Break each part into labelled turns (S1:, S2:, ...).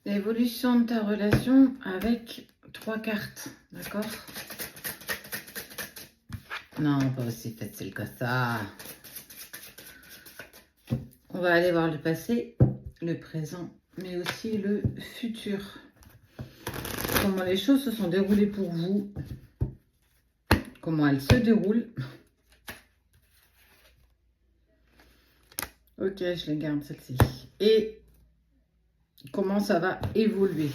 S1: L'évolution de ta relation avec 3 cartes, d'accord? Non, pas aussi facile que ça. On va aller voir le passé, le présent, mais aussi le futur. Comment les choses se sont déroulées pour vous, comment elles se déroulent. Ok, je les garde celle-ci. Et comment ça va évoluer.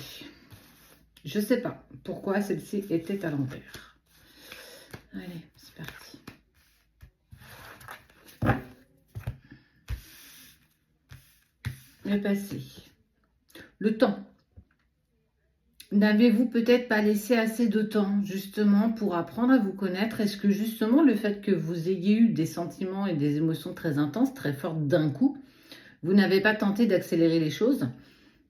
S1: Je sais pas pourquoi celle-ci était à l'envers. Allez, c'est parti. Le passé. Le temps. N'avez-vous peut-être pas laissé assez de temps justement pour apprendre à vous connaître? Est-ce que justement le fait que vous ayez eu des sentiments et des émotions très intenses, très fortes d'un coup, vous n'avez pas tenté d'accélérer les choses,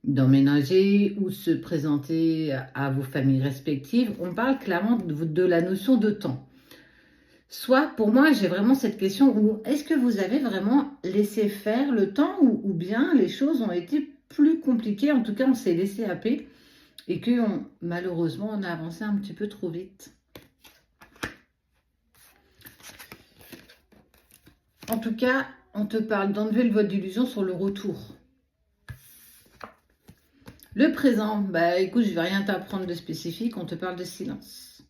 S1: d'emménager ou se présenter à vos familles respectives? On parle clairement de la notion de temps. Soit, pour moi, j'ai vraiment cette question où est-ce que vous avez vraiment laissé faire le temps ou bien les choses ont été plus compliquées, en tout cas on s'est laissé happer et que malheureusement on a avancé un petit peu trop vite. En tout cas, on te parle d'enlever le voile d'illusion sur le retour. Le présent, bah écoute, je ne vais rien t'apprendre de spécifique, on te parle de silence.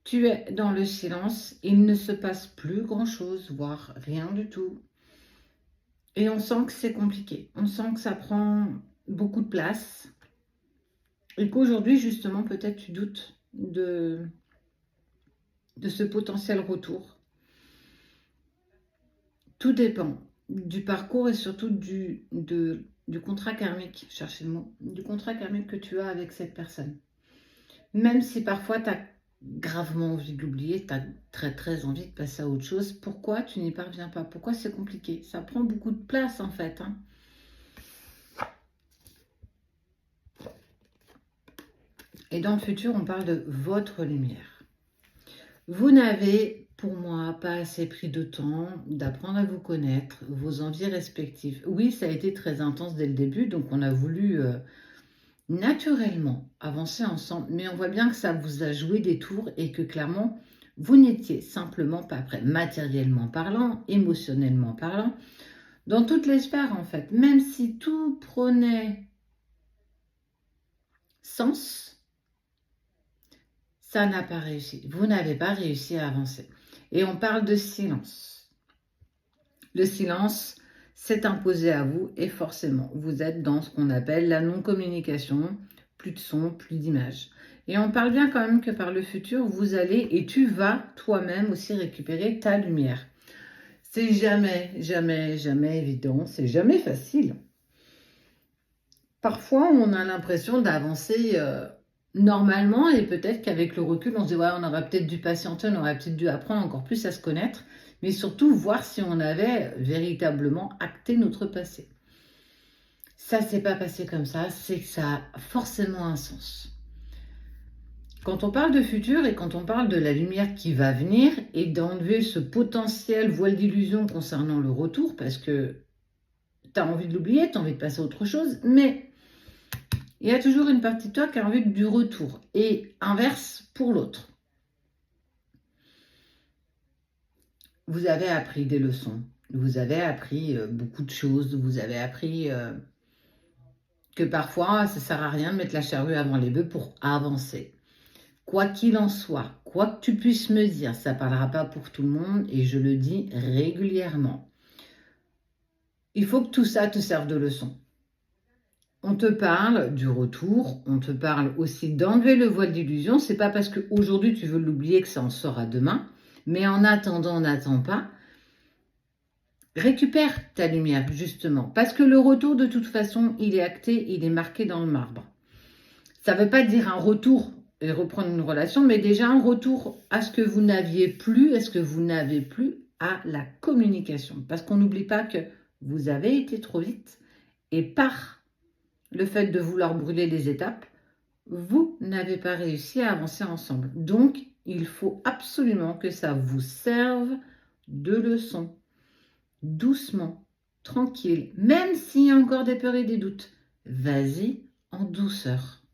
S1: Tu es dans le silence, il ne se passe plus grand-chose, voire rien du tout. Et on sent que c'est compliqué, on sent que ça prend beaucoup de place. Et qu'aujourd'hui, justement, peut-être tu doutes de ce potentiel retour. Tout dépend du parcours et surtout du contrat karmique, cherchez le mot, du contrat karmique que tu as avec cette personne. Même si parfois tu as gravement envie de l'oublier, tu as très envie de passer à autre chose, pourquoi tu n'y parviens pas? Pourquoi c'est compliqué? Ça prend beaucoup de place en fait. Et dans le futur, on parle de votre lumière. Vous n'avez, pour moi, pas assez pris de temps d'apprendre à vous connaître, vos envies respectives. Oui, ça a été très intense dès le début, donc on a voulu naturellement avancer ensemble, mais on voit bien que ça vous a joué des tours et que clairement, vous n'étiez simplement pas prêt, matériellement parlant, émotionnellement parlant, dans toutes les sphères en fait. Même si tout prenait sens, ça n'a pas réussi. Vous n'avez pas réussi à avancer. Et on parle de silence. Le silence s'est imposé à vous et forcément, vous êtes dans ce qu'on appelle la non-communication, plus de son, plus d'image. Et on parle bien quand même que par le futur, vous allez et tu vas toi-même aussi récupérer ta lumière. C'est jamais évident, c'est jamais facile. Parfois, on a l'impression d'avancer normalement et peut-être qu'avec le recul, on se dit ouais, on aurait peut-être dû patienter, on aurait peut-être dû apprendre encore plus à se connaître, mais surtout voir si on avait véritablement acté notre passé. Ça ne s'est pas passé comme ça, c'est que ça a forcément un sens. Quand on parle de futur et quand on parle de la lumière qui va venir et d'enlever ce potentiel voile d'illusion concernant le retour, parce que tu as envie de l'oublier, tu as envie de passer à autre chose, mais il y a toujours une partie de toi qui a envie du retour et inverse pour l'autre. Vous avez appris des leçons, vous avez appris beaucoup de choses, vous avez appris que parfois ça ne sert à rien de mettre la charrue avant les bœufs pour avancer. Quoi qu'il en soit, quoi que tu puisses me dire, ça ne parlera pas pour tout le monde et je le dis régulièrement. Il faut que tout ça te serve de leçon. On te parle du retour, on te parle aussi d'enlever le voile d'illusion. C'est pas parce qu'aujourd'hui tu veux l'oublier que ça en sera demain. Mais en attendant, n'attends pas. Récupère ta lumière, justement. Parce que le retour, de toute façon, il est acté, il est marqué dans le marbre. Ça ne veut pas dire un retour et reprendre une relation, mais déjà un retour à ce que vous n'aviez plus, à ce que vous n'avez plus à la communication. Parce qu'on n'oublie pas que vous avez été trop vite et par le fait de vouloir brûler les étapes, vous n'avez pas réussi à avancer ensemble. Donc, il faut absolument que ça vous serve de leçon. Doucement, tranquille, même s'il y a encore des peurs et des doutes. vas-y en douceur.